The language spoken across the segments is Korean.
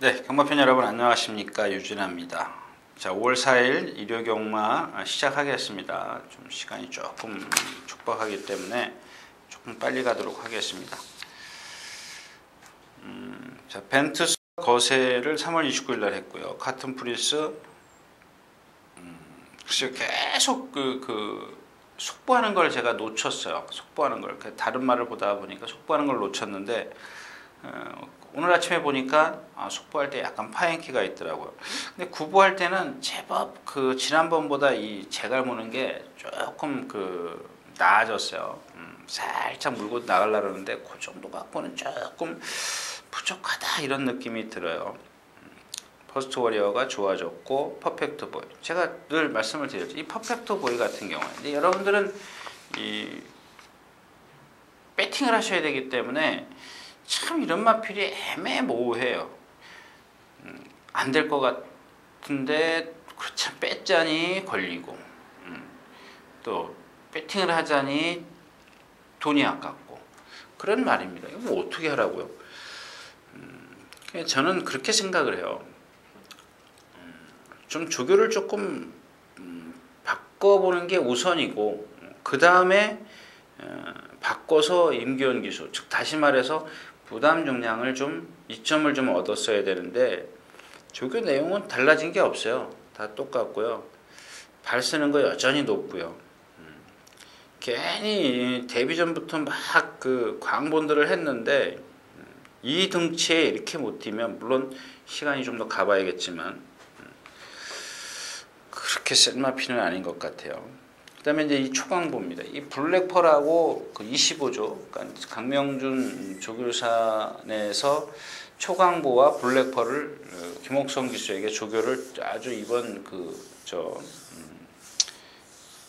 네, 경마팬 여러분 안녕하십니까, 유진아입니다. 자, 5월 4일 일요 경마 시작하겠습니다. 좀 시간이 조금 촉박하기 때문에 조금 빨리 가도록 하겠습니다. 자, 벤트스 거세를 3월 29일 날 했고요. 카튼 프리스 글쎄요, 계속 속보하는 걸 제가 놓쳤어요. 속보하는 걸 다른 말을 보다 보니까 속보하는 걸 놓쳤는데 오늘 아침에 보니까 속보할 때 약간 파행키가 있더라고요. 근데 구보할 때는 제법 지난번보다 이 재갈 무는 게 조금 나아졌어요. 살짝 물고 나가려고 그러는데 그 정도 갖고는 조금 부족하다 이런 느낌이 들어요. 퍼스트 워리어가 좋아졌고 퍼펙트 보이, 제가 늘 말씀을 드렸죠. 이 퍼펙트 보이 같은 경우에 근데 여러분들은 이 배팅을 하셔야 되기 때문에 참 이런 마필이 애매모호해요. 안 될 것 같은데 그렇지, 뺐자니 걸리고 또 배팅을 하자니 돈이 아깝고 그런 말입니다. 이거 뭐 어떻게 하라고요? 저는 그렇게 생각을 해요. 좀 조교를 조금 바꿔보는 게 우선이고 그 다음에 바꿔서 임기원 기수, 즉 다시 말해서 부담 중량을 좀 이점을 좀 얻었어야 되는데 조교 내용은 달라진 게 없어요. 다 똑같고요. 발 쓰는 거 여전히 높고요. 괜히 데뷔 전부터 막 광본들을 했는데 이 등치에 이렇게 못 뛰면 물론 시간이 좀 더 가봐야겠지만 그렇게 센 마피는 아닌 것 같아요. 그 다음에 이제 이 초강보입니다. 이 블랙펄하고 25조, 그러니까 강명준 조교사내에서 초강보와 블랙펄을 김옥성 기수에게 조교를 아주 이번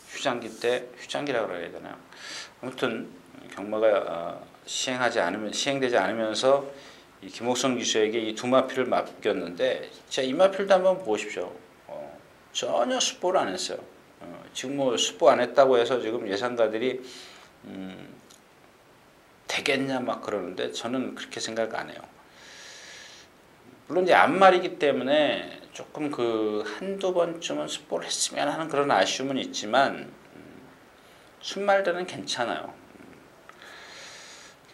휴장기 때, 휴장기라고 그래야 되나요? 아무튼 경마가 시행되지 않으면서 이 김옥성 기수에게 이 두 마필을 맡겼는데, 자, 이 마필도 한번 보십시오. 전혀 수보를 안 했어요. 지금 뭐 수보 안 했다고 해서 지금 예상가들이 되겠냐 막 그러는데 저는 그렇게 생각 안 해요. 물론 이제 앞말이기 때문에 조금 한두 번쯤은 수보를 했으면 하는 그런 아쉬움은 있지만 순말들은 괜찮아요.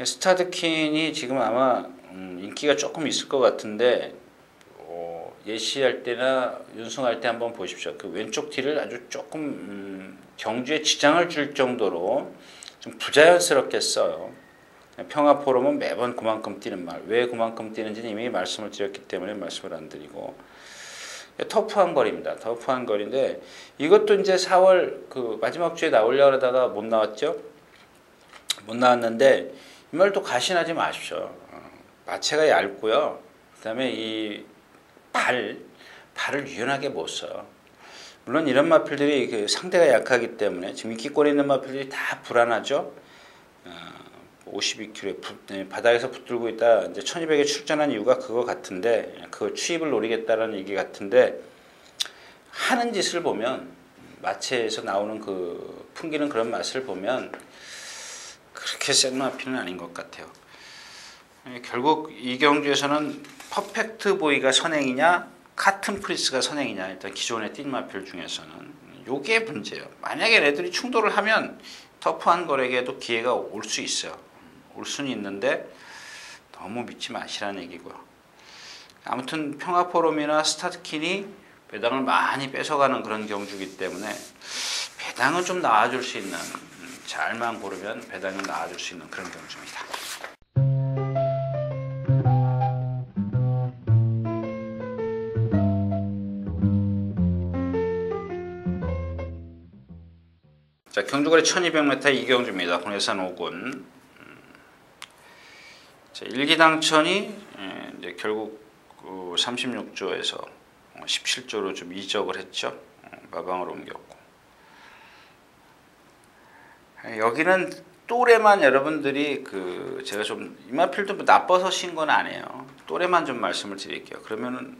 스타드킨이 지금 아마 인기가 조금 있을 것 같은데 예시할 때나 윤승할 때 한번 보십시오. 왼쪽 티를 아주 조금 경주에 지장을 줄 정도로 좀 부자연스럽게 써요. 평화포럼은 매번 그만큼 뛰는 말, 왜 그만큼 뛰는지는 이미 말씀을 드렸기 때문에 말씀을 안 드리고, 터프한 거리입니다. 터프한 거리인데 이것도 이제 4월 마지막 주에 나오려고 하다가 못 나왔죠. 못 나왔는데 이 말도 가신하지 마십시오. 마체가 얇고요. 그 다음에 이 발을 유연하게 못 써요. 물론 이런 마필들이 상대가 약하기 때문에 지금 인기권에 있는 마필들이 다 불안하죠. 52kg에 바닥에서 붙들고 있다. 이제 1200에 출전한 이유가 그거 같은데, 그 추입을 노리겠다는 얘기 같은데, 하는 짓을 보면 마체에서 나오는 풍기는 그런 맛을 보면 그렇게 센 마필은 아닌 것 같아요. 결국 이 경주에서는 퍼펙트 보이가 선행이냐 카튼 프리스가 선행이냐, 일단 기존의 뛴 마필 중에서는 요게 문제예요. 만약에 애들이 충돌을 하면 터프한 거래에도 기회가 올 수 있어요. 올 수는 있는데 너무 믿지 마시라는 얘기고요. 아무튼 평화포럼이나 스타드킨이 배당을 많이 뺏어가는 그런 경주이기 때문에 배당은 좀 나와줄 수 있는, 잘만 고르면 배당은 나와줄 수 있는 그런 경주입니다. 자, 경주거리 1200m 이경주입니다. 군해산 5군. 자, 일기당천이 이제 결국 36조에서 17조로 좀 이적을 했죠. 마방으로 옮겼고. 여기는 또래만 여러분들이 제가 좀 이마필도 나빠서 신 건 아니에요. 또래만 좀 말씀을 드릴게요. 그러면은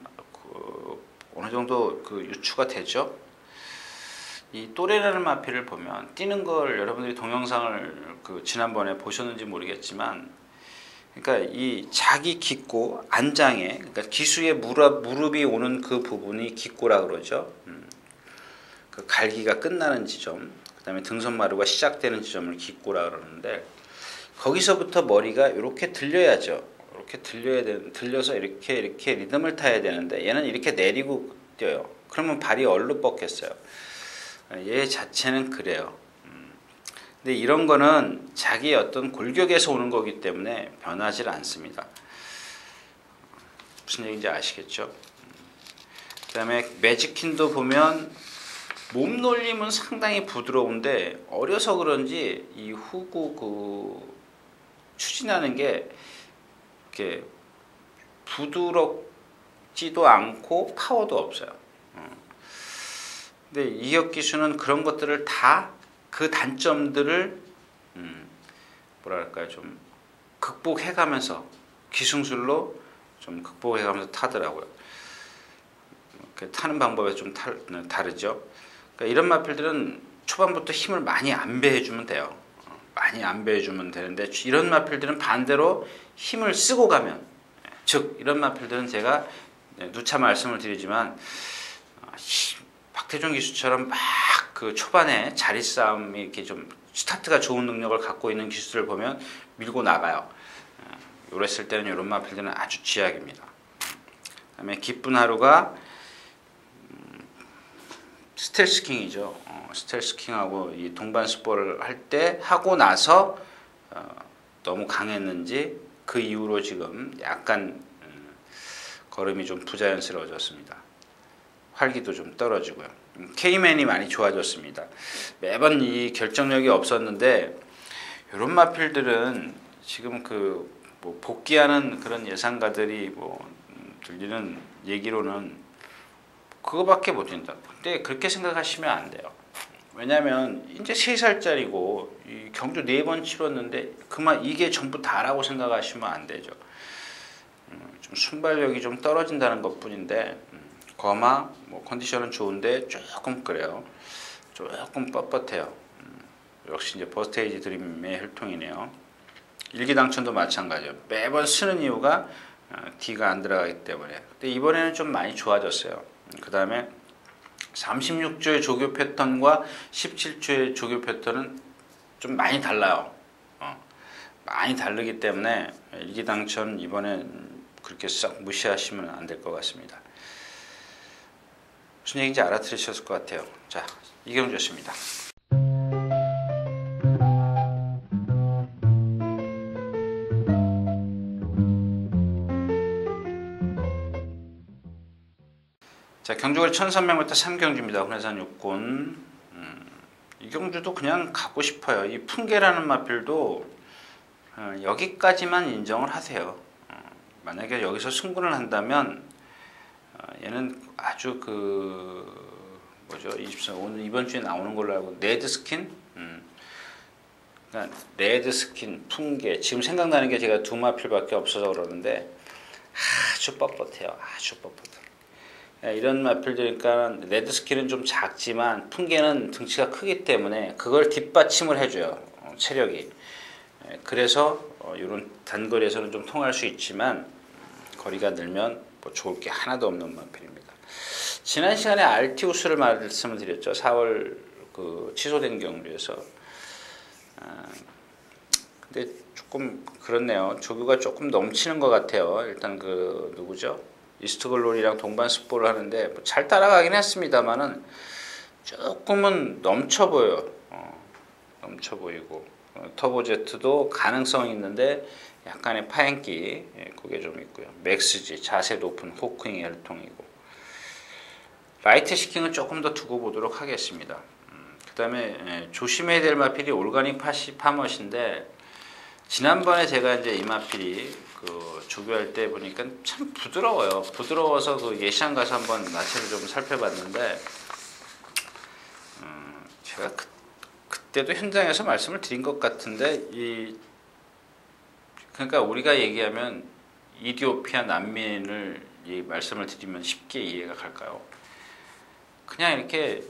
어느 정도 유추가 되죠. 이 또래라는 마필을 보면 뛰는 걸 여러분들이 동영상을 지난번에 보셨는지 모르겠지만 그러니까 이 자기 기꼬 안장에, 그러니까 기수의 무릎이 오는 그 부분이 기꼬라 그러죠. 그 갈기가 끝나는 지점, 그다음에 등선마루가 시작되는 지점을 기꼬라 그러는데, 거기서부터 머리가 이렇게 들려야죠. 이렇게 들려서 이렇게 리듬을 타야 되는데, 얘는 이렇게 내리고 뛰어요. 그러면 발이 얼룩 뻗겠어요. 얘 자체는 그래요. 근데 이런 거는 자기의 어떤 골격에서 오는 거기 때문에 변하지 않습니다. 무슨 얘기인지 아시겠죠? 그 다음에 매직킨도 보면 몸놀림은 상당히 부드러운데, 어려서 그런지 이 후구 그 추진하는 게 이렇게 부드럽지도 않고 파워도 없어요. 근데 이혁 기수는 그런 것들을 다, 그 단점들을 뭐랄까요, 좀 극복해가면서, 기승술로 좀 극복해가면서 타더라고요. 타는 방법이 좀 다르죠. 그러니까 이런 마필들은 초반부터 힘을 많이 안배해주면 돼요. 많이 안배해주면 되는데, 이런 마필들은 반대로 힘을 쓰고 가면, 즉 이런 마필들은 제가 누차 말씀을 드리지만, 박태종 기수처럼 막 그 초반에 자리 싸움이 이렇게 좀 스타트가 좋은 능력을 갖고 있는 기수들을 보면 밀고 나가요. 이랬을 때는 이런 마필들은 아주 쥐약입니다. 그다음에 기쁜 하루가 스텔스킹이죠. 스텔스킹하고 이 동반 스포를 할 때 하고 나서 너무 강했는지 그 이후로 지금 약간 걸음이 좀 부자연스러워졌습니다. 활기도 좀 떨어지고요. K맨이 많이 좋아졌습니다. 매번 이 결정력이 없었는데, 이런 마필들은 지금 뭐 복귀하는 그런 예상가들이 들리는 얘기로는 그거밖에 못 된다. 근데 그렇게 생각하시면 안 돼요. 왜냐하면 이제 3살짜리고 이 경주 4번 치렀는데 그만 이게 전부 다라고 생각하시면 안 되죠. 좀 순발력이 좀 떨어진다는 것뿐인데, 거마 컨디션은 좋은데 조금 그래요. 조금 뻣뻣해요. 역시 이제 버스테이지 드림의 혈통이네요. 일기당천도 마찬가지예요. 매번 쓰는 이유가 D가 안 들어가기 때문에. 근데 이번에는 좀 많이 좋아졌어요. 그 다음에 36조의 조교 패턴과 17조의 조교 패턴은 좀 많이 달라요. 많이 다르기 때문에 일기당천 이번엔 그렇게 싹 무시하시면 안 될 것 같습니다. 무슨 얘기인지 알아들으셨을 것 같아요. 자, 이경주였습니다. 자, 경주거리 1300m 3경주입니다. hun해산 육군. 이경주도 그냥 가고 싶어요. 이 풍계라는 마필도 여기까지만 인정을 하세요. 만약에 여기서 승부를 한다면 얘는 아주 오늘 이번 주에 나오는 걸로 알고, 레드스킨? 그러니까 레드스킨, 풍계. 지금 생각나는 게 제가 2마필밖에 없어서 그러는데 아주 뻣뻣해요. 아주 뻣뻣해. 이런 마필들이니까 레드스킨은 좀 작지만 풍계는 등치가 크기 때문에 그걸 뒷받침을 해줘요. 체력이. 그래서 이런 단거리에서는 좀 통할 수 있지만 거리가 늘면 좋을 게 하나도 없는 마필입니다. 지난 시간에 알티우스를 말씀을 드렸죠. 4월 취소된 경주에서. 근데 조금 그렇네요. 조교가 조금 넘치는 것 같아요. 일단 누구죠? 이스트글로리랑 동반 스포를 하는데 잘 따라가긴 했습니다만은 조금은 넘쳐 보여요. 넘쳐 보이고, 터보제트도 가능성이 있는데 약간의 파행기, 그게 좀 있고요. 맥스지, 자세 높은 호킹의 혈통이고, 라이트 시킹은 조금 더 두고 보도록 하겠습니다. 그 다음에 조심해야 될 마필이 올가닉 파머신데, 지난번에 제가 이제 이 마필이 조교할 때 보니까 참 부드러워요. 부드러워서 예시장 가서 한번 나체를 좀 살펴봤는데, 제가 그때도 현장에서 말씀을 드린 것 같은데, 그러니까 우리가 얘기하면 이디오피아 난민을 말씀을 드리면 쉽게 이해가 갈까요? 그냥 이렇게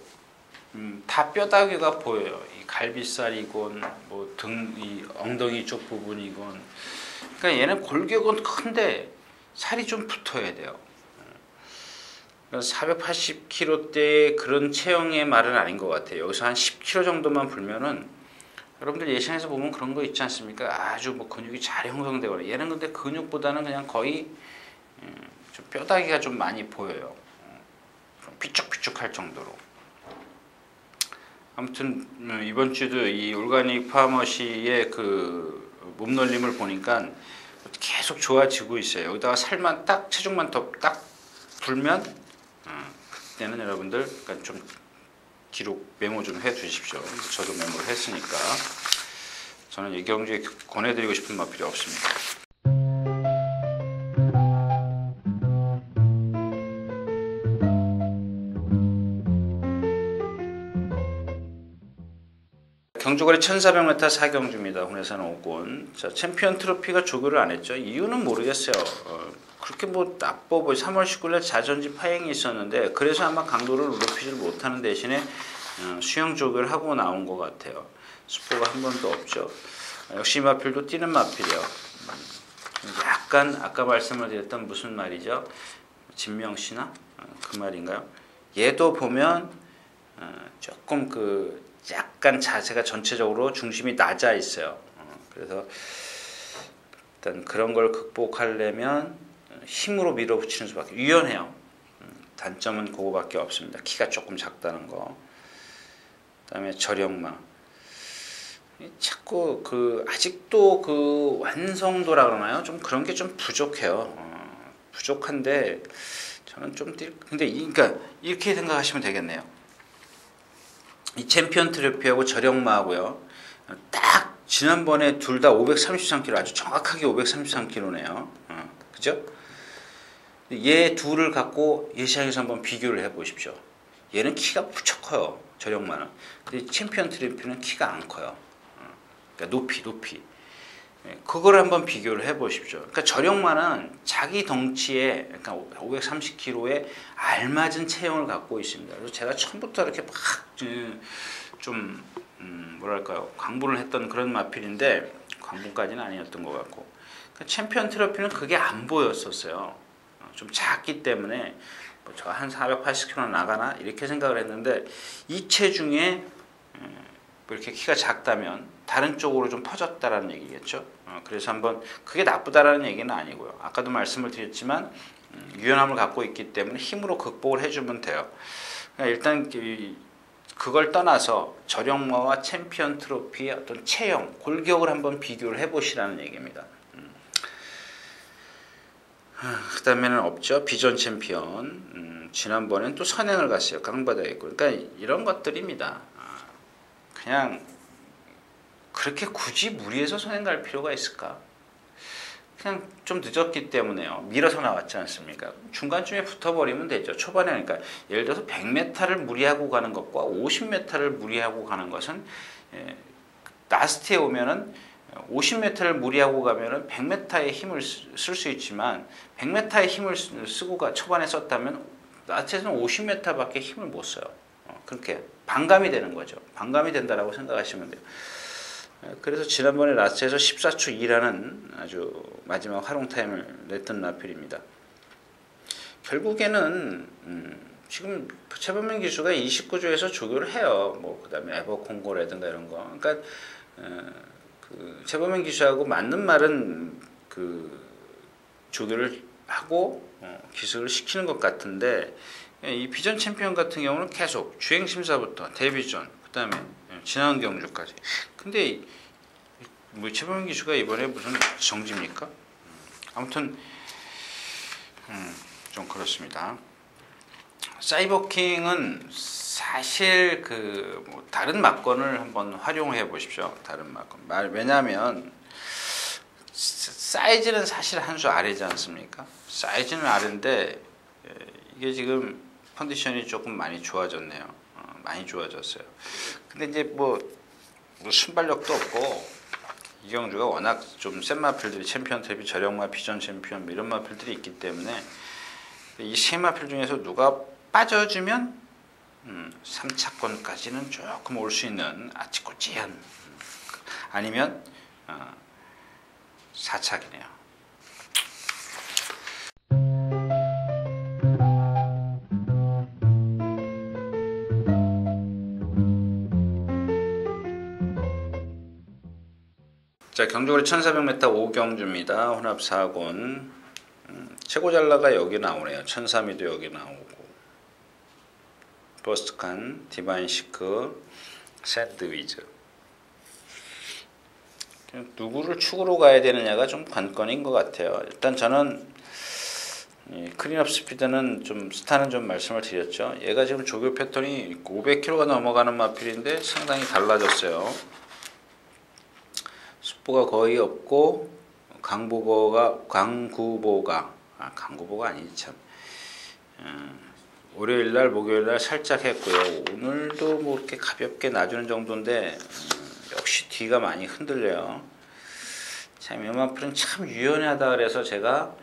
다 뼈다귀가 보여요. 이 갈비살이건 이 엉덩이 쪽 부분이건 그러니까 얘는 골격은 큰데 살이 좀 붙어야 돼요. 480kg대의 그런 체형의 말은 아닌 것 같아요. 여기서 한 10kg 정도만 불면은 여러분들 예상에서 보면 그런 거 있지 않습니까? 아주 뭐 근육이 잘 형성되거나 얘는 근데 근육보다는 그냥 거의 좀 뼈다귀가 좀 많이 보여요. 삐쭉삐쭉할 정도로. 아무튼 이번 주도 이 올가닉 파머시의 그 몸놀림을 보니까 계속 좋아지고 있어요. 여기다가 살만 딱 체중만 더 딱 불면 그때는 여러분들 그러니까 좀 기록 메모 좀 해 두십시오. 저도 메모를 했으니까 저는 이경주에 권해드리고 싶은 마필이 없습니다. 경주거리 1400m 4경주입니다. hun에서는 5권. 자, 챔피언 트로피가 조교를 안 했죠. 이유는 모르겠어요. 그렇게 뭐 나빠 보이 3월 19일 자존심 파행이 있었는데 그래서 아마 강도를 높이질 못하는 대신에 수영 조교를 하고 나온 것 같아요. 스포가 한 번도 없죠. 역시 이 마필도 뛰는 마필이요. 약간 아까 말씀을 드렸던 무슨 말이죠? 진명씨나 그 말인가요? 얘도 보면 조금 그 약간 자세가 전체적으로 중심이 낮아 있어요. 그래서 일단 그런 걸 극복하려면 힘으로 밀어붙이는 수밖에 유연해요. 단점은 그거밖에 없습니다. 키가 조금 작다는 거. 그다음에 저력마. 자꾸 그 아직도 그 완성도라 그러나요? 좀 그런 게 좀 부족해요. 부족한데 저는 좀 근데 그러니까 이렇게 생각하시면 되겠네요. 이 챔피언 트로피하고 저력마하고요. 딱 지난번에 둘 다 533kg 아주 정확하게 533kg네요. 그죠? 얘 둘을 갖고 예시장에서 한번 비교를 해 보십시오. 얘는 키가 무척 커요. 저력마는. 근데 챔피언 트로피는 키가 안 커요. 그러니까 높이. 그걸 한번 비교를 해 보십시오. 그러니까 저력마는 자기 덩치에 그러니까 530kg에 알맞은 체형을 갖고 있습니다. 그래서 제가 처음부터 이렇게 막 좀 뭐랄까요 광분을 했던 그런 마필인데 광분까지는 아니었던 것 같고 그러니까 챔피언 트로피는 그게 안 보였었어요. 좀 작기 때문에 뭐 저 한 480kg 나가나 이렇게 생각을 했는데 이 체중에 뭐 이렇게 키가 작다면 다른 쪽으로 좀 퍼졌다라는 얘기겠죠. 그래서 한번 그게 나쁘다라는 얘기는 아니고요. 아까도 말씀을 드렸지만 유연함을 갖고 있기 때문에 힘으로 극복을 해주면 돼요. 그러니까 일단 그걸 떠나서 저력마와 챔피언 트로피의 어떤 체형, 골격을 한번 비교를 해보시라는 얘기입니다. 그 다음에는 없죠. 비전 챔피언. 지난번엔 또 선행을 갔어요. 강바다에 있고. 그러니까 이런 것들입니다. 그냥 그렇게 굳이 무리해서 선행 갈 필요가 있을까? 그냥 좀 늦었기 때문에요. 밀어서 나왔지 않습니까? 중간쯤에 붙어버리면 되죠. 초반에 그러니까 예를 들어서 100m를 무리하고 가는 것과 50m를 무리하고 가는 것은 라스트에 오면은 50m를 무리하고 가면은 100m의 힘을 쓸 수 있지만 100m의 힘을 쓰고 초반에 썼다면 라스트에서는 50m밖에 힘을 못 써요. 그렇게 반감이 되는 거죠. 반감이 된다라고 생각하시면 돼요. 그래서 지난번에 라스트에서 14초 2라는 아주 마지막 활용 타임을 냈던 라필입니다. 결국에는 지금 최범민 기수가 29조에서 조교를 해요. 뭐 그다음에 에버콩고라든가 이런 거. 그러니까 그 최범민 기수하고 맞는 말은 그 조교를 하고 기술을 시키는 것 같은데 이 비전 챔피언 같은 경우는 계속 주행 심사부터 데뷔전 그다음에 지난 경주까지. 근데 뭐 최범민 기수가 이번에 무슨 정지입니까? 아무튼 좀 그렇습니다. 사이버킹은 사실 뭐 다른 막건을 한번 활용해 보십시오. 다른 막건. 왜냐하면 사이즈는 사실 한 수 아래지 않습니까? 사이즈는 아래인데 이게 지금 컨디션이 조금 많이 좋아졌네요. 많이 좋아졌어요. 근데 이제 뭐 순발력도 없고 이경주가 워낙 좀 센 마필들이 챔피언 트로피, 저력마, 비전 챔피언 이런 마필들이 있기 때문에 이 세 마필 중에서 누가 빠져주면 3차권까지는 조금 올 수 있는 아치꼬치한 아니면 4착이네요. 자, 경주거리 1400m 5경주입니다. 혼합 4군. 최고 잘나가 여기 나오네요. 1003이도 여기 나오고, 버스트칸, 디바인 시크, 샌드위즈. 누구를 축으로 가야 되느냐가 좀 관건인 것 같아요. 일단 저는 클린업 스피드는 좀 스타는 좀 말씀을 드렸죠. 얘가 지금 조교 패턴이 500km가 넘어가는 마필인데 상당히 달라졌어요. 숫보가 거의 없고 강구보가 아니지 참. 월요일날 목요일날 살짝 했고요. 오늘도 뭐 이렇게 가볍게 놔주는 정도인데 역시 뒤가 많이 흔들려요. 참 이마필은 참 유연하다 그래서 제가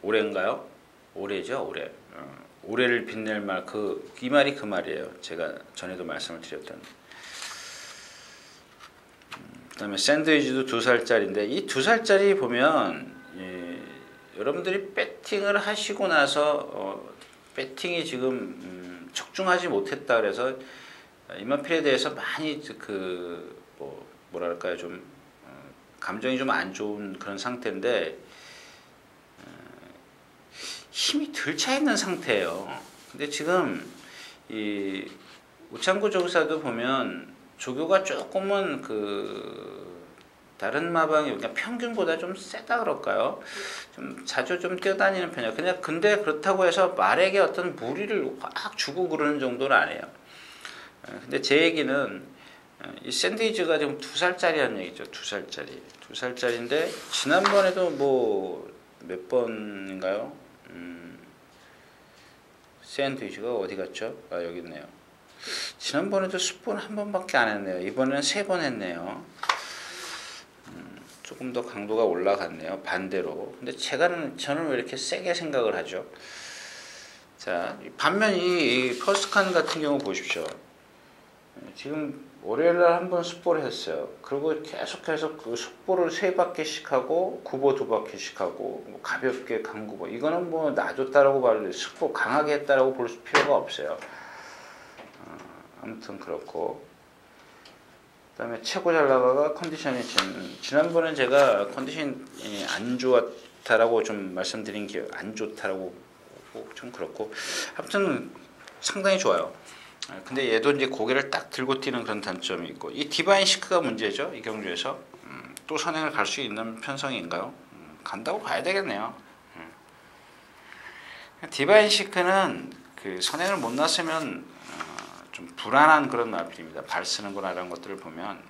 올해인가요? 올해죠, 올해. 올해를 빛낼 말, 이 말이 그 말이에요. 제가 전에도 말씀을 드렸던. 그다음에 샌드위치도 2살짜리인데 이 2살짜리 보면 여러분들이 배팅을 하시고 나서 배팅이 지금 적중하지 못했다 그래서 이마필에 대해서 많이 뭐랄까요, 좀 감정이 좀 안 좋은 그런 상태인데 힘이 덜 차 있는 상태예요. 근데 지금 이 우창구 조교사도 보면 조교가 조금은 다른 마방이 그러니까 평균보다 좀 세다 그럴까요? 좀 자주 좀 뛰어다니는 편이에요. 근데 그렇다고 해서 말에게 어떤 무리를 확 주고 그러는 정도는 아니에요. 근데 제 얘기는 이 샌드위치가 지금 2살짜리라는 얘기죠. 2살짜리인데 지난번에도 뭐 몇 번인가요? 샌드위치가 어디 갔죠? 아, 여기 있네요. 지난번에도 숫번 한 번밖에 안 했네요. 이번에는 3번 했네요. 조금 더 강도가 올라갔네요. 반대로. 근데 저는 왜 이렇게 세게 생각을 하죠? 자, 반면 이 퍼스트칸 같은 경우 보십시오. 지금 월요일날 한 번 숫보를 했어요. 그리고 계속해서 그 숫보를 3바퀴씩 하고 구보 2바퀴씩 하고 뭐 가볍게 강구보, 이거는 뭐 놔줬다라고 말을 숫보 강하게 했다라고 볼 필요가 없어요. 아무튼 그렇고, 그다음에 최고 잘 나가가 컨디션이 지난번에 제가 컨디션이 안 좋았다라고 좀 말씀드린 게 안 좋다라고 좀 그렇고, 아무튼 상당히 좋아요. 근데 얘도 이제 고개를 딱 들고 뛰는 그런 단점이 있고, 이 디바인 시크가 문제죠. 이 경주에서 또 선행을 갈 수 있는 편성인가요? 간다고 봐야 되겠네요. 디바인 시크는 그 선행을 못 났으면 좀 불안한 그런 마필입니다. 발 쓰는 거나 이런 것들을 보면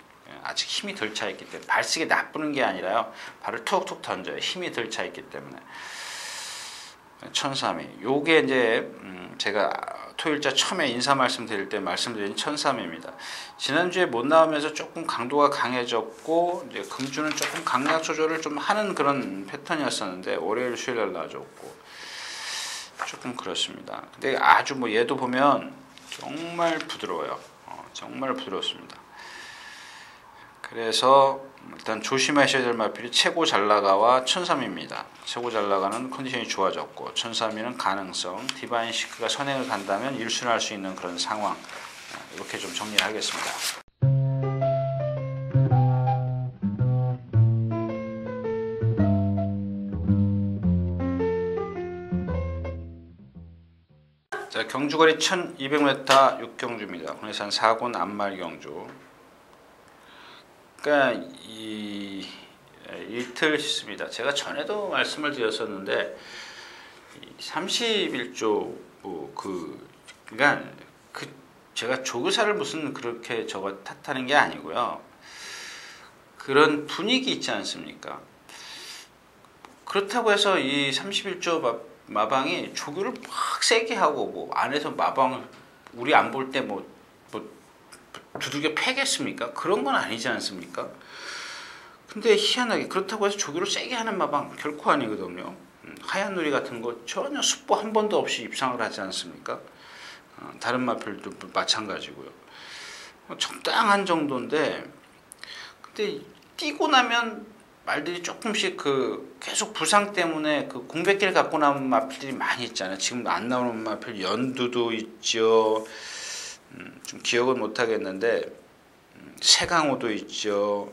아직 힘이 덜 차 있기 때문에, 발 쓰기 나쁘는 게 아니라요, 발을 툭툭 던져요. 힘이 덜 차 있기 때문에. 1003이 요게 이제 제가 토요일자 처음에 인사 말씀드릴 때 말씀드린 1003입니다. 지난주에 못 나오면서 조금 강도가 강해졌고, 이제 금주는 조금 강약 조절을 좀 하는 그런 패턴이었었는데 월요일 수요일 날 나와줬고 조금 그렇습니다. 근데 아주 뭐 얘도 보면 정말 부드러워요. 정말 부드럽습니다. 그래서 일단 조심하셔야 될 마필이 최고 잘 나가와 1003입니다. 최고 잘 나가는 컨디션이 좋아졌고 1003이는 가능성, 디바인 시크가 선행을 간다면 1순할 수 있는 그런 상황, 이렇게 좀 정리를 하겠습니다. 자, 경주거리 1200m 6경주입니다. 군해산 4군 앞말 경주. 그러니까 이틀 있습니다. 제가 전에도 말씀을 드렸었는데 31조 그러니까 제가 조교사를 무슨 그렇게 저거 탓하는 게 아니고요. 그런 분위기 있지 않습니까? 그렇다고 해서 이 31조 마방이 조교를 막 세게 하고 뭐 안에서 마방을 우리 안 볼 때 뭐 두들겨 패겠습니까? 그런 건 아니지 않습니까? 근데 희한하게 그렇다고 해서 조교를 세게 하는 마방 결코 아니거든요. 하얀 누리 같은 거 전혀 숫보 한 번도 없이 입상을 하지 않습니까? 다른 마필도 마찬가지고요. 적당한 정도인데, 근데 뛰고 나면 말들이 조금씩 그 계속 부상 때문에 그 공백기를 갖고 나온 마필들이 많이 있잖아요. 지금 안 나오는 마필 연두도 있죠. 좀 기억은 못 하겠는데 세강호도 있죠.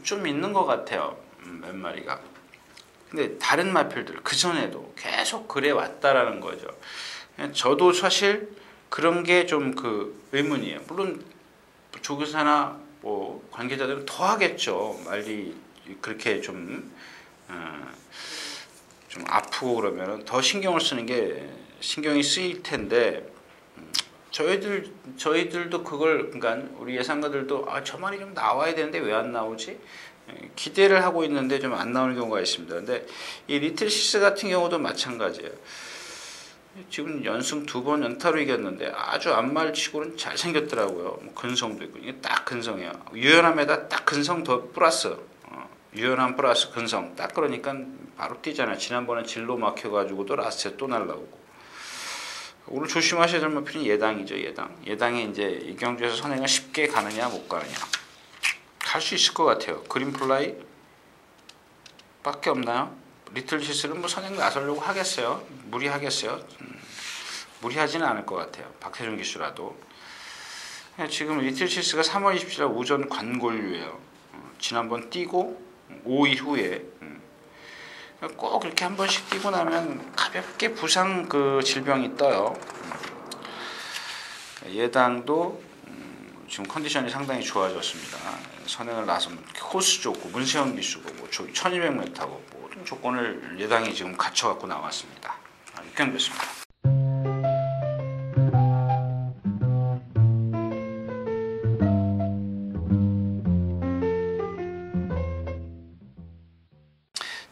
좀 있는 것 같아요. 몇 마리가. 근데 다른 마필들 그 전에도 계속 그래 왔다라는 거죠. 저도 사실 그런 게 좀 그 의문이에요. 물론 조교사나 뭐 관계자들은 더 하겠죠. 말이 그렇게 좀 아프고 그러면 더 신경을 쓰는 게 신경이 쓰일 텐데 저희들도 그걸 그러니까 우리 예상가들도 저 말이 좀 나와야 되는데 왜 안 나오지? 기대를 하고 있는데 좀 안 나오는 경우가 있습니다. 근데 이 리틀 시스 같은 경우도 마찬가지예요. 지금 연승 2번 연타로 이겼는데 아주 앞말치고는 잘생겼더라고요. 뭐 근성도 있고 이게 딱 근성이야. 유연함에다 딱 근성 더 플러스 유연함 플러스 근성 딱 그러니까 바로 뛰잖아요. 지난번에 진로 막혀가지고도 라스트에 또 날라오고. 오늘 조심하셔야 될 마필은 예당이죠. 예당이 이제 이 경주에서 선행을 쉽게 가느냐 못 가느냐. 갈 수 있을 것 같아요. 그린플라이 밖에 없나요? 리틀 시스는 뭐 선행 나서려고 하겠어요? 무리하겠어요? 무리하지는 않을 것 같아요. 박태준 기수라도. 지금 리틀 시스가 3월 27일 오전 관골류예요. 지난번 뛰고 5일 후에 꼭 이렇게 한 번씩 뛰고 나면 가볍게 부상 그 질병이 떠요. 예당도 지금 컨디션이 상당히 좋아졌습니다. 선행을 나서면 코스 좋고 문세영 기수고 뭐 1200m고 모든 조건을 예당이 지금 갖춰갖고 나왔습니다. 육경됐습니다.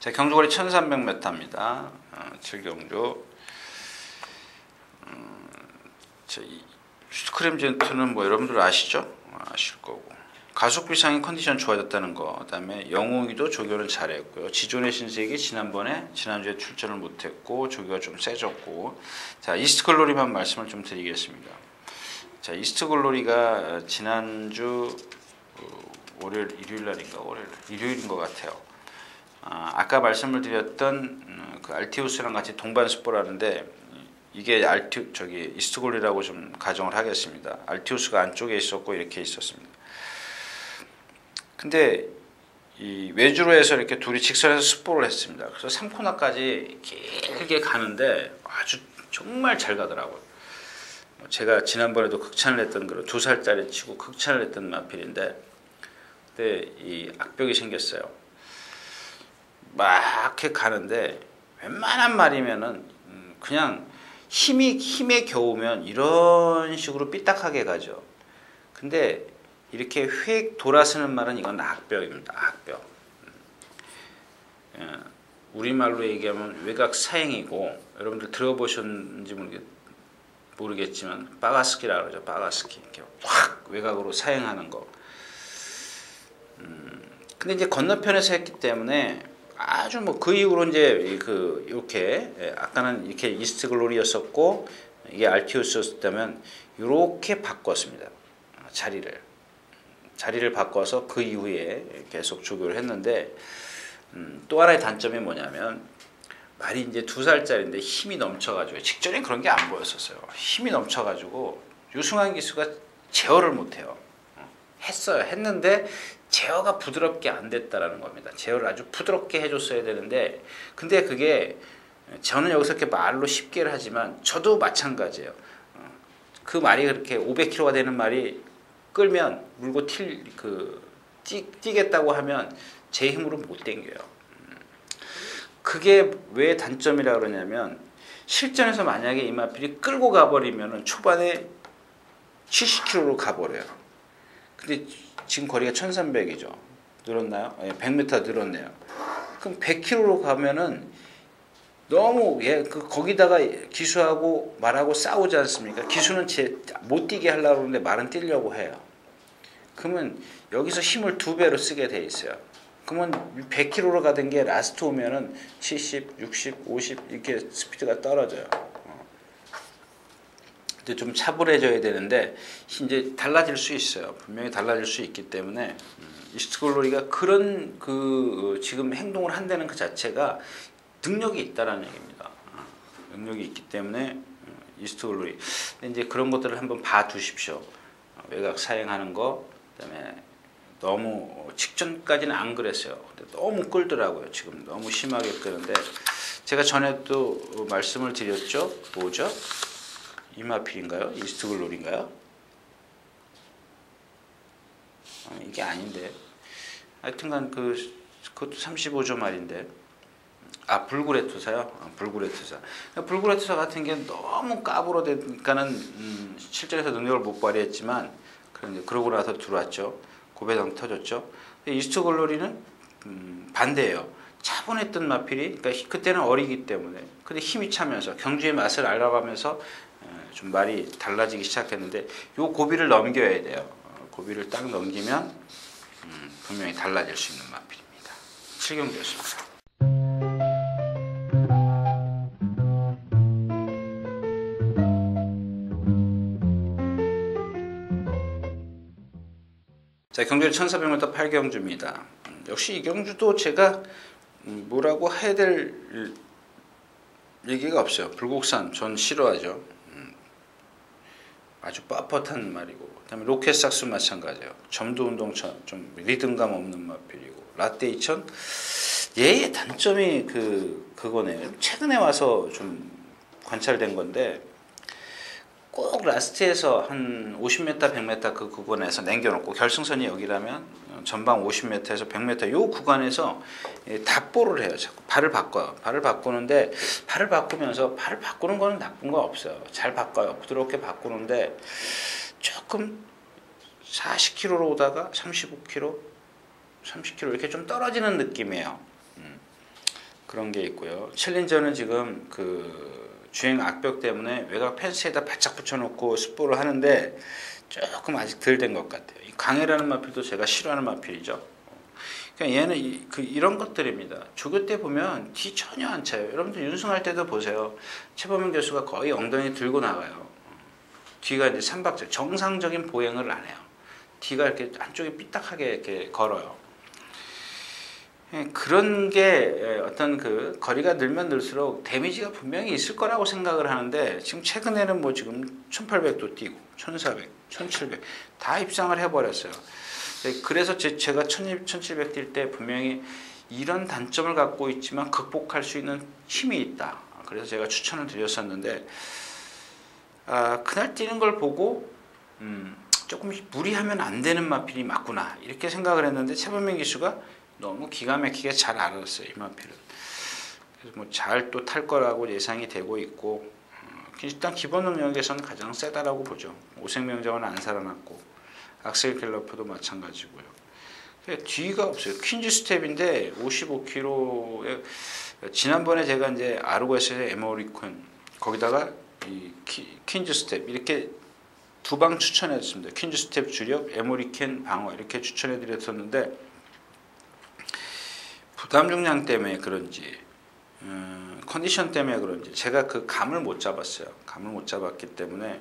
자, 경주거리 1300m입니다. 7경주. 슈트크림 젠트는 뭐 여러분들 아시죠? 아실 거고. 가속비상이 컨디션 좋아졌다는 거. 그다음에 영웅이도 조교는 잘했고요. 지존의 신세기 지난주에 출전을 못했고 조교가 좀 세졌고. 자, 이스트 글로리만 말씀을 좀 드리겠습니다. 자, 이스트 글로리가 지난주 월요일 일요일 날인가 일요일인 것 같아요. 아까 말씀을 드렸던 그 알티우스랑 같이 동반 스포라는데 이게 이스트골이라고 좀 가정을 하겠습니다. 알티우스가 안쪽에 있었고 이렇게 있었습니다. 근데 이 외주로에서 이렇게 둘이 직선에서 스포를 했습니다. 그래서 3코너까지 길게 가는데 아주 정말 잘 가더라고요. 제가 지난번에도 극찬을 했던 그런 2살짜리 치고 극찬을 했던 마필인데 그때 이 악벽이 생겼어요. 막 이렇게 가는데 웬만한 말이면은 그냥 힘에 겨우면 이런 식으로 삐딱하게 가죠. 근데 이렇게 휙 돌아서는 말은 이건 악벽입니다. 악벽. 우리말로 얘기하면 외곽 사행이고 여러분들 들어보셨는지 모르겠지만 빠가스키라고 그러죠. 빠가스키. 이렇게 확 외곽으로 사행하는 거. 근데 이제 건너편에서 했기 때문에 아주 뭐 그 이후로 이제 이렇게 아까는 이렇게 이스트 글로리였었고 이게 알티우스였다면 이렇게 바꿨습니다. 자리를 바꿔서 그 이후에 계속 조교를 했는데 또 하나의 단점이 뭐냐면 말이 이제 2살짜리인데 힘이 넘쳐가지고 직전에 그런 게 안 보였었어요. 힘이 넘쳐가지고 유승환 기수가 제어를 못해요. 했는데 제어가 부드럽게 안 됐다라는 겁니다. 제어를 아주 부드럽게 해줬어야 되는데 근데 그게 저는 여기서 이렇게 말로 쉽게 하지만 저도 마찬가지예요. 그 말이 그렇게 500kg가 되는 말이 끌면 물고 뛰겠다고 하면 제 힘으로 못 당겨요. 그게 왜 단점이라 그러냐면 실전에서 만약에 이 마필이 끌고 가버리면 초반에 70kg로 가버려요. 근데 지금 거리가 1300이죠. 늘었나요? 100m 늘었네요. 그럼 100km로 가면은 너무 거기다가 기수하고 말하고 싸우지 않습니까? 기수는 못 뛰게 하려고 하는데 말은 뛰려고 해요. 그러면 여기서 힘을 2배로 쓰게 돼 있어요. 그러면 100km로 가던 게 라스트 오면은 70, 60, 50 이렇게 스피드가 떨어져요. 근데 좀 차분해져야 되는데 이제 달라질 수 있어요. 분명히 달라질 수 있기 때문에 이스트글로리가 그런 지금 행동을 한다는 그 자체가 능력이 있다라는 얘기입니다. 능력이 있기 때문에 이스트글로리 이제 그런 것들을 한번 봐두십시오. 외곽 사행하는 거, 그다음에 너무 직전까지는 안 그랬어요. 근데 너무 끌더라고요. 지금 너무 심하게 끄는데 제가 전에도 말씀을 드렸죠. 뭐죠? 이마필인가요? 이스트글로리인가요? 이게 아닌데. 하여튼간 그것도 35조 말인데. 불구레투사요? 불구레투사. 불구레투사 같은 게 너무 까불어대니까는 실전에서 능력을 못 발휘했지만 그러고 나서 들어왔죠. 고배당 터졌죠. 이스트글로리는 반대예요. 차분했던 마필이, 그러니까 그때는 어리기 때문에, 근데 힘이 차면서 경주의 맛을 알아가면서 좀 말이 달라지기 시작했는데 요 고비를 넘겨야 돼요. 고비를 딱 넘기면 분명히 달라질 수 있는 마필입니다. 7경주였습니다. 자, 경주는 1400m 8경주입니다. 역시 이 경주도 제가 뭐라고 해야 될 얘기가 없어요. 불국산 전 싫어하죠. 아주 뻣뻣한 말이고, 그다음에 로켓삭스 마찬가지예요. 점도운동처럼 좀 리듬감 없는 마필이고, 라떼이천 얘의 단점이 그거네요. 최근에 와서 좀 관찰된 건데 꼭 라스트에서 한 50m, 100m 그 구간에서 남겨놓고 결승선이 여기라면 전방 50m에서 100m 요 구간에서 답보를 해요. 자꾸 발을 바꿔요. 발을 바꾸는데 발을 바꾸면서 발을 바꾸는 거는 나쁜 거 없어요. 잘 바꿔요. 부드럽게 바꾸는데 조금 40km로 오다가 35km, 30km 이렇게 좀 떨어지는 느낌이에요. 그런 게 있고요. 챌린저는 지금 주행 악벽 때문에 외곽 펜스에다 바짝 붙여놓고 스포를 하는데 조금 아직 덜 된 것 같아요. 이 강해라는 마필도 제가 싫어하는 마필이죠. 그러니까 얘는 이런 것들입니다. 조교 때 보면 뒤 전혀 안 차요. 여러분들 윤승할 때도 보세요. 최범현 교수가 거의 엉덩이 들고 나가요. 뒤가 이제 삼박자 정상적인 보행을 안 해요. 뒤가 이렇게 한쪽에 삐딱하게 이렇게 걸어요. 그런 게 어떤 거리가 늘면 늘수록 데미지가 분명히 있을 거라고 생각을 하는데 지금 최근에는 뭐 지금 1800도 뛰고 1400, 1700 다 입상을 해버렸어요. 그래서 제가 1700 뛸 때 분명히 이런 단점을 갖고 있지만 극복할 수 있는 힘이 있다. 그래서 제가 추천을 드렸었는데 그날 뛰는 걸 보고 조금 무리하면 안 되는 마필이 맞구나 이렇게 생각을 했는데 최범민 기수가 너무 기가 막히게 잘 알았어요. 이 마필은. 그래서 뭐 잘 또 탈 거라고 예상이 되고 있고 일단 기본 능력에서는 가장 세다라고 보죠. 오색명장은 안 살아났고 악셀 갤러프도 마찬가지고요. 뒤가 없어요. 퀸즈 스텝인데 55km에 지난번에 제가 이제 아르고에서의 에머리콘 거기다가 이 퀸즈 스텝 이렇게 두 방 추천해드렸습니다. 퀸즈 스텝 주력, 에머리콘 방어 이렇게 추천해드렸었는데 부담 중량 때문에 그런지 컨디션 때문에 그런지 제가 감을 못 잡았어요. 감을 못 잡았기 때문에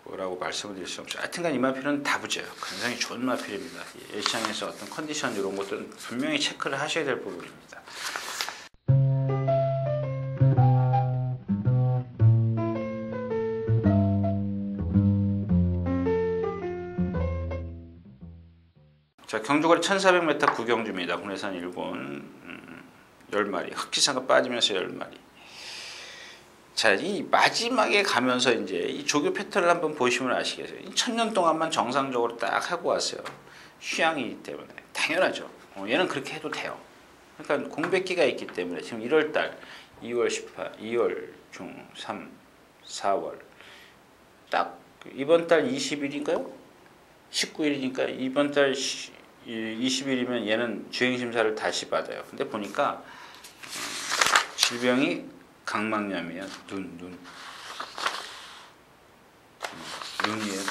뭐라고 말씀을 드릴 수 없죠. 하여튼간 이 마필은 다부져요. 굉장히 좋은 마필입니다. 예시장에서 어떤 컨디션 이런 것들은 분명히 체크를 하셔야 될 부분입니다. 자, 경주거리 1400m 구경주입니다. 국내산 일본 10마리 흑기사가 빠지면서 10마리. 자, 이 마지막에 가면서 이제 이 조교 패턴을 한번 보시면 아시겠어요. 1000년 동안만 정상적으로 딱 하고 왔어요. 휴양이기 때문에 당연하죠. 얘는 그렇게 해도 돼요. 그러니까 공백기가 있기 때문에 지금 1월달 2월 18, 2월 중 3, 4월 딱 이번 달 20일인가요? 19일이니까 이번 달 20일이면 얘는 주행심사를 다시 받아요. 근데 보니까 질병이 각막염이에요. 눈이에요.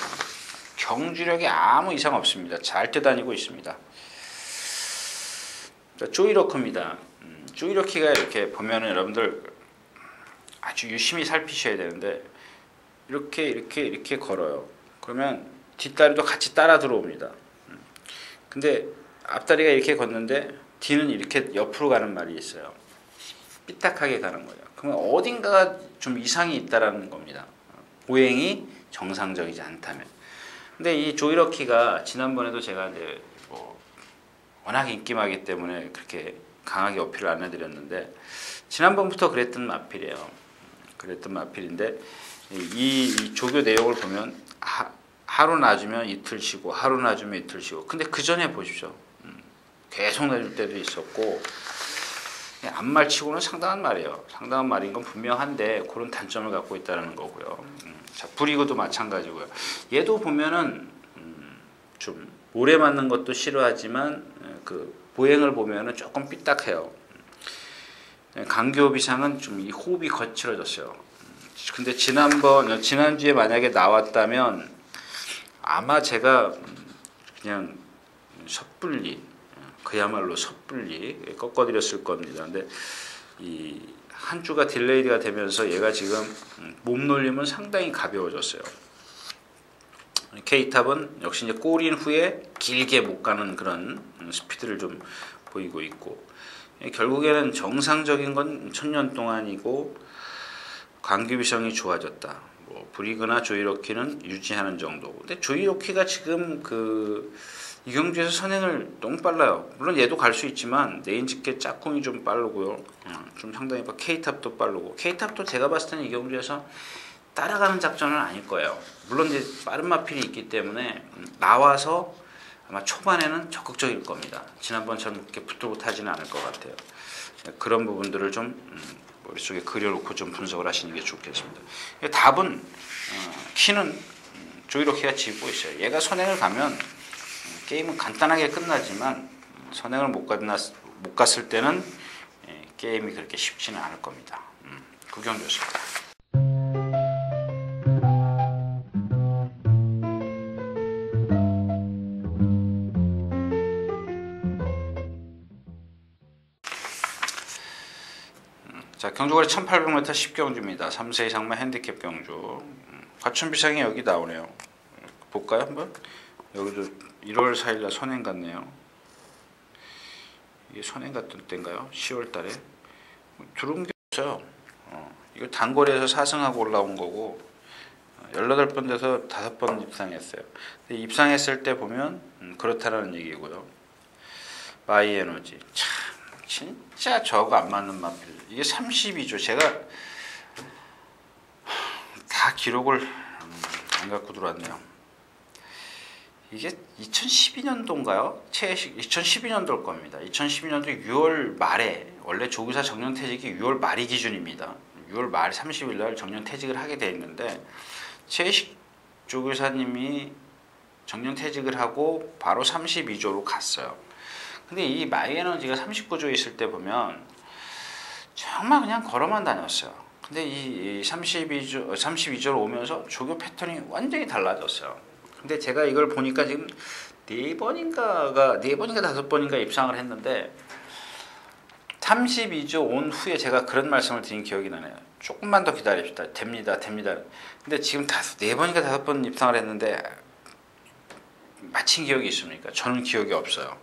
경주력이 아무 이상 없습니다. 잘 뛰다니고 있습니다. 조이로크입니다. 조이로키가 이렇게 보면은 여러분들 아주 유심히 살피셔야 되는데 이렇게 걸어요. 그러면 뒷다리도 같이 따라 들어옵니다. 근데 앞다리가 이렇게 걷는데 뒤는 이렇게 옆으로 가는 말이 있어요. 삐딱하게 가는 거예요. 그러면 어딘가가 좀 이상이 있다라는 겁니다. 보행이 정상적이지 않다면. 근데 이 조이러키가 지난번에도 제가 이제 뭐 워낙 인기마기 때문에 그렇게 강하게 어필을 안 해드렸는데 지난번부터 그랬던 마필이에요. 그랬던 마필인데 이 조교 내용을 보면 하루 놔주면 이틀 쉬고 하루 놔주면 이틀 쉬고. 근데 그 전에 보십시오. 계속 놔줄 때도 있었고 앞말치고는 상당한 말이에요. 상당한 말인 건 분명한데 그런 단점을 갖고 있다는 거고요. 자, 브리그도 마찬가지고요. 얘도 보면은 좀 오래 맞는 것도 싫어하지만 그 보행을 보면은 조금 삐딱해요. 강교업 이상은 좀 이 호흡이 거칠어졌어요. 근데 지난주에 만약에 나왔다면 아마 제가 그냥 섣불리 그야말로 섣불리 꺾어드렸을 겁니다. 근데 이 한 주가 딜레이가 되면서 얘가 지금 몸놀림은 상당히 가벼워졌어요. K탑은 역시 이제 꼬린 후에 길게 못 가는 그런 스피드를 좀 보이고 있고 결국에는 정상적인 건 1000년 동안이고 광규비성이 좋아졌다. 뭐 브리그나 조이러키는 유지하는 정도. 근데 조이러키가 지금 이경주에서 선행을 너무 빨라요. 물론 얘도 갈 수 있지만 네인직계 짝꿍이 좀 빠르고요. 좀 상당히 K탑도 빠르고 K탑도 제가 봤을 때는 이경주에서 따라가는 작전은 아닐 거예요. 물론 이제 빠른 마필이 있기 때문에 나와서 아마 초반에는 적극적일 겁니다. 지난번처럼 그렇게 붙들고 타지는 않을 것 같아요. 그런 부분들을 좀 머릿속에 그려놓고 좀 분석을 하시는 게 좋겠습니다. 답은 키는 조이러키가 지고 있어요. 얘가 선행을 가면 게임은 간단하게 끝나지만 선행을 못 갔을 때는 게임이 그렇게 쉽지는 않을 겁니다. 구경좋습니다. 자, 경주거리 1800m 10경주입니다. 3세 이상만 핸디캡 경주. 과천비상이 여기 나오네요. 볼까요 한번? 여기도 1월 4일날 선행 갔네요. 이게 선행 갔던 때인가요? 10월 달에 들어온 게 없어요. 이거 단거리에서 4승하고 올라온 거고 18번 돼서 5번 입상했어요. 근데 입상했을 때 보면 그렇다라는 얘기고요. 마이에너지 참 진짜 저거 안 맞는 마필. 이게 32조. 제가 다 기록을 안 갖고 들어왔네요. 이게 2012년도인가요? 2012년도일 겁니다. 2012년도 6월 말에 원래 조교사 정년퇴직이 6월 말이 기준입니다. 6월 말 30일 날 정년퇴직을 하게 돼 있는데 최혜식 조교사님이 정년퇴직을 하고 바로 32조로 갔어요. 근데 이 마이에너지가 39조에 있을 때 보면 정말 그냥 걸어만 다녔어요. 근데 이 32조로 오면서 조교 패턴이 완전히 달라졌어요. 근데 제가 이걸 보니까 지금 4번인가 5번인가 입상을 했는데 32조 온 후에 제가 그런 말씀을 드린 기억이 나네요. 조금만 더 기다립시다. 됩니다. 근데 지금 4번인가 5번 입상을 했는데 마친 기억이 있습니까? 저는 기억이 없어요.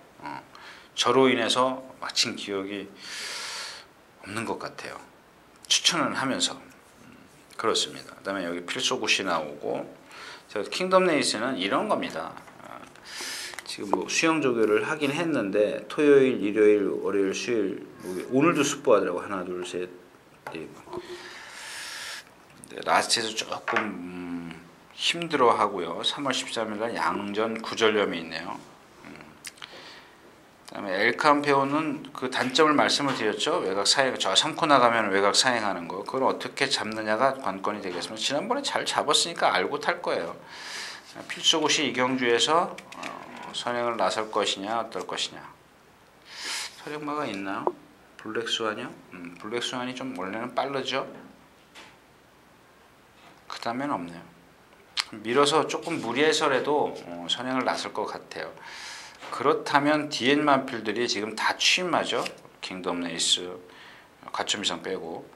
저로 인해서 마친 기억이 없는 것 같아요. 추천을 하면서 그렇습니다. 그 다음에 여기 필소굿이 나오고 킹덤 레이스는 이런 겁니다. 지금 뭐 수영 조교를 하긴 했는데 토요일, 일요일, 월요일, 수요일 오늘도 숙부하더라고. 하나, 둘, 셋, 넷. 라스트에서 조금 힘들어 하고요. 3월 13일 날 양전 구절염이 있네요. 그다음에 엘캄페오는 그 단점을 말씀을 드렸죠. 외곽 사행, 저 3코 나가면 외곽 사행하는 거. 그걸 어떻게 잡느냐가 관건이 되겠습니다. 지난번에 잘 잡았으니까 알고 탈 거예요. 필수고시 이경주에서 선행을 나설 것이냐 어떨 것이냐. 서령마가 있나요? 블랙스완이요? 블랙스완이 좀 원래는 빠르죠. 그 다음엔 없네요. 밀어서 조금 무리해서라도 선행을 나설 것 같아요. 그렇다면 디엔만 필들이 지금 다 취임하죠. 킹덤 레이스, 가춤이상 빼고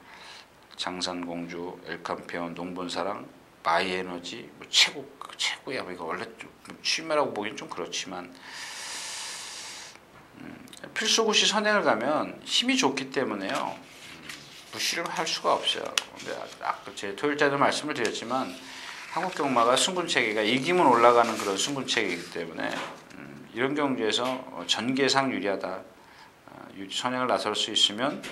장산공주, 엘캄페온, 농본사랑, 마이에너지 뭐 최고야. 이거 원래 좀 취미라고 보기엔 좀 그렇지만 필수고시 선행을 가면 힘이 좋기 때문에요. 무시를 할 수가 없어요. 근데 아까 제 토요일자도 말씀을 드렸지만 한국 경마가 승군체계가 이기면 올라가는 그런 승군체계이기 때문에 이런 경주에서 전개상 유리하다. 선행을 나설 수 있으면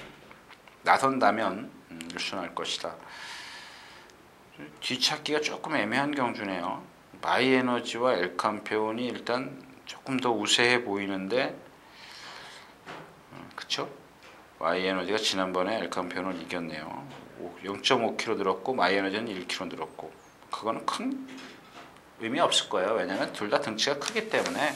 나선다면 일순할 것이다. 뒤찾기가 조금 애매한 경주네요. 마이에너지와 엘캄페온이 일단 조금 더 우세해 보이는데 그쵸? 마이에너지가 지난번에 엘캄페온을 이겼네요. 0.5kg 늘었고 마이에너지는 1kg 늘었고 그거는 큰 의미 없을 거예요. 왜냐하면 둘 다 등치가 크기 때문에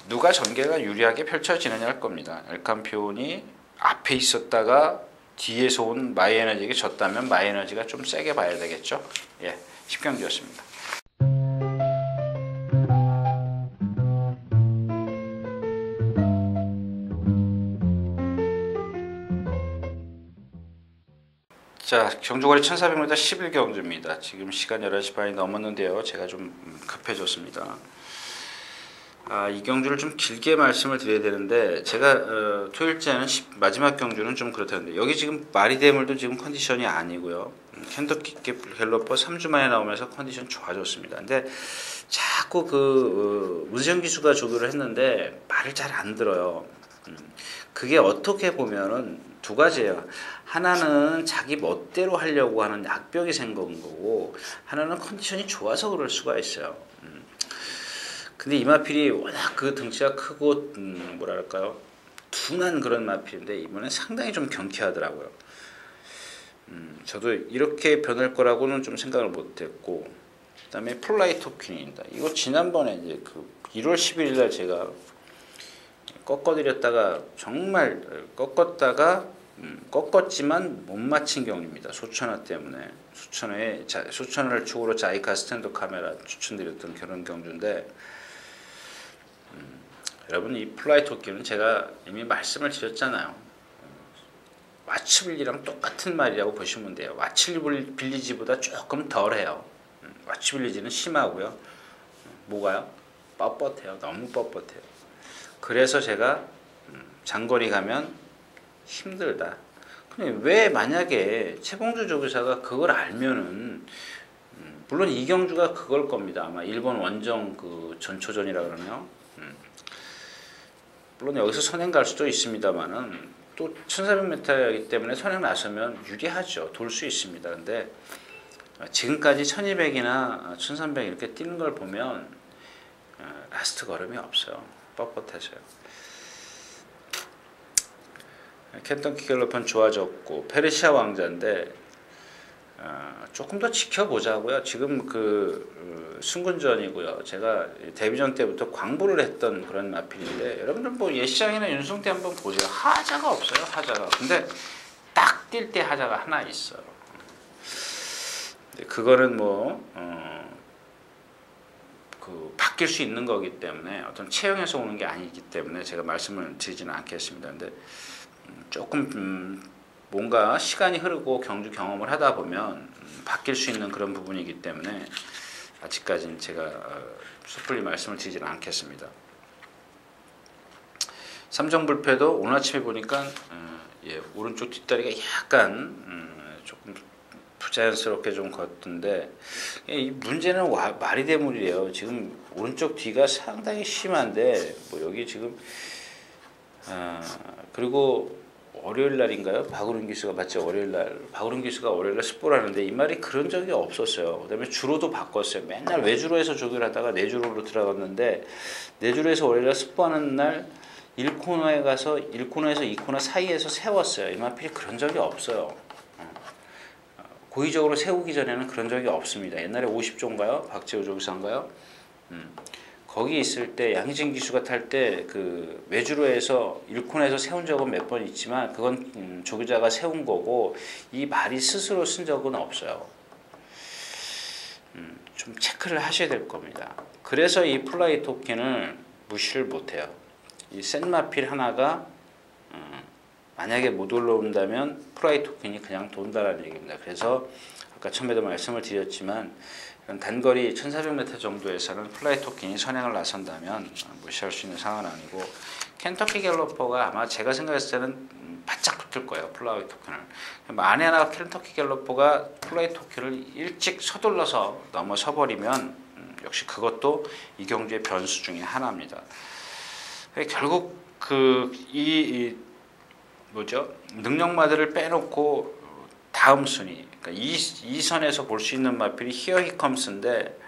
누가 전개가 유리하게 펼쳐지느냐 할 겁니다. 엘캄페온이 앞에 있었다가 뒤에서 온 마이에너지에게 졌다면 마이에너지가 좀 세게 봐야 되겠죠. 예, 10경기였습니다. 자, 경주거리 1400m 11경주입니다. 지금 시간 11시 반이 넘었는데요. 제가 좀 급해졌습니다. 이 경주를 좀 길게 말씀을 드려야 되는데 제가 토요일째는 마지막 경주는 좀 그렇다는데 여기 지금 마리대물도 지금 컨디션이 아니고요. 켄터키 갤러퍼 3주 만에 나오면서 컨디션 좋아졌습니다. 근데 자꾸 문세영 기수가 조교를 했는데 말을 잘 안 들어요. 그게 어떻게 보면은 두 가지예요. 하나는 자기 멋대로 하려고 하는 약병이 생긴 거고 하나는 컨디션이 좋아서 그럴 수가 있어요. 근데 이 마필이 워낙 그 등치가 크고 뭐랄까요 둔한 그런 마필인데 이번에 상당히 좀 경쾌하더라고요. 저도 이렇게 변할 거라고는 좀 생각을 못했고 그다음에 플라이트 퀸입니다. 이거 지난번에 이제 그 1월 11일 날 제가 꺾어드렸다가 정말 꺾었지만 못 맞힌 경우입니다. 소천화 때문에 소천화를 축으로 자이카 스탠드 카메라 추천드렸던 그런 경주인데 여러분 이 플라이 토끼는 제가 이미 말씀을 드렸잖아요. 와치빌리랑 똑같은 말이라고 보시면 돼요. 와치빌리지보다 조금 덜해요. 와치빌리지는 심하고요. 뭐가요? 뻣뻣해요. 너무 뻣뻣해요. 그래서 제가 장거리 가면 힘들다. 근데 왜 만약에 최봉주 조교사가 그걸 알면은 물론 이경주가 그걸 겁니다. 아마 일본 원정 그 전초전이라 그러네요. 물론 여기서 선행 갈 수도 있습니다만은 또 1400m이기 때문에 선행 나서면 유리하죠. 돌 수 있습니다. 근데 지금까지 1200이나 1300 이렇게 뛰는 걸 보면 라스트 걸음이 없어요. 뻣뻣해서요. 켄터키 갤러퍼는 좋아졌고 페르시아 왕자인데 조금 더 지켜보자고요. 지금 승군전이고요. 제가 데뷔전 때부터 광고를 했던 그런 마필인데 여러분들 뭐 예시장이나 윤승태 한번 보세요. 하자가 없어요. 하자가. 근데 딱 뛸 때 하자가 하나 있어요. 그거는 바뀔 수 있는 거기 때문에 어떤 체형에서 오는 게 아니기 때문에 제가 말씀을 드리지는 않겠습니다. 근데 조금 뭔가 시간이 흐르고 경주 경험을 하다 보면 바뀔 수 있는 그런 부분이기 때문에 아직까지는 제가 섣불리 말씀을 드리지는 않겠습니다. 삼정불패도 오늘 아침에 보니까 오른쪽 뒷다리가 약간 조금 부자연스럽게 좀 걷던데 이 문제는 마리대물이에요. 지금 오른쪽 뒤가 상당히 심한데 여기 지금 그리고 월요일 날인가요? 박우른 기수가 맞죠? 월요일 날 박우른 기수가 월요일 날 습보를 하는데 이 말이 그런 적이 없었어요. 그다음에 주로도 바꿨어요. 맨날 외주로에서 조교를 하다가 내주로로 들어갔는데 내주로에서 월요일 날 습보하는 날 1코너에 가서 1코너에서 2코너 사이에서 세웠어요. 이 마필이 그런 적이 없어요. 고의적으로 세우기 전에는 그런 적이 없습니다. 옛날에 50조인가요? 박재호 조교사인가요? 거기 있을 때 양희진 기수가 탈 때 그 외주로에서 1코너에서 세운 적은 몇 번 있지만 그건 조교자가 세운 거고 이 말이 스스로 쓴 적은 없어요. 좀 체크를 하셔야 될 겁니다. 그래서 이 플라이 토큰을 무시를 못해요. 이 센 마필 하나가 만약에 못 올라온다면 플라이 토큰이 그냥 돈다라는 얘기입니다. 그래서 아까 처음에도 말씀을 드렸지만 이런 단거리 1400m 정도에서는 플라이 토큰이 선행을 나선다면 무시할 수 있는 상황은 아니고 켄터키 갤러퍼가 아마 제가 생각했을 때는 바짝 붙을 거예요. 플라이 토큰을. 만에 하나 켄터키 갤러퍼가 플라이 토큰을 일찍 서둘러서 넘어서 버리면 역시 그것도 이 경주의 변수 중에 하나입니다. 결국 뭐죠? 능력마들을 빼놓고 다음 순위, 그러니까 이 선에서 볼 수 있는 마필이 히어 히컴스인데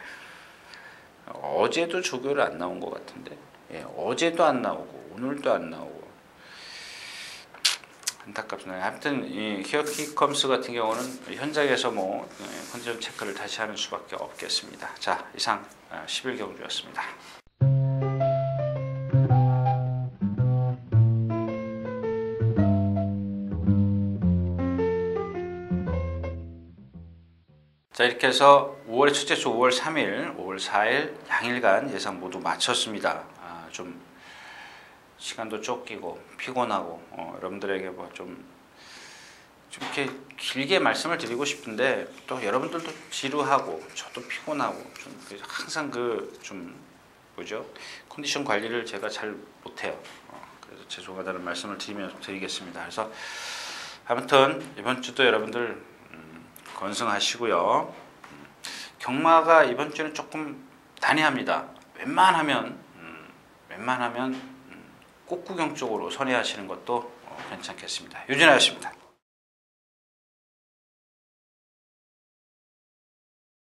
어제도 조교를 안 나온 것 같은데, 어제도 안 나오고 오늘도 안 나오고 안타깝습니다. 아무튼 이 히어 히컴스 같은 경우는 현장에서 뭐 컨디션 체크를 다시 하는 수밖에 없겠습니다. 자, 이상 11경주였습니다. 자, 이렇게 해서 5월의 첫째 주 5월 3일, 5월 4일 양일간 예상 모두 마쳤습니다. 좀 시간도 쫓기고 피곤하고 여러분들에게 뭐 좀 이렇게 길게 말씀을 드리고 싶은데 또 여러분들도 지루하고 저도 피곤하고 좀 항상 뭐죠? 컨디션 관리를 제가 잘 못해요. 그래서 죄송하다는 말씀을 드리겠습니다. 그래서 아무튼 이번 주도 여러분들 건승하시고요. 경마가 이번 주는 조금 난해합니다. 웬만하면 꽃구경 쪽으로 선회하시는 것도 괜찮겠습니다. 유진아였습니다.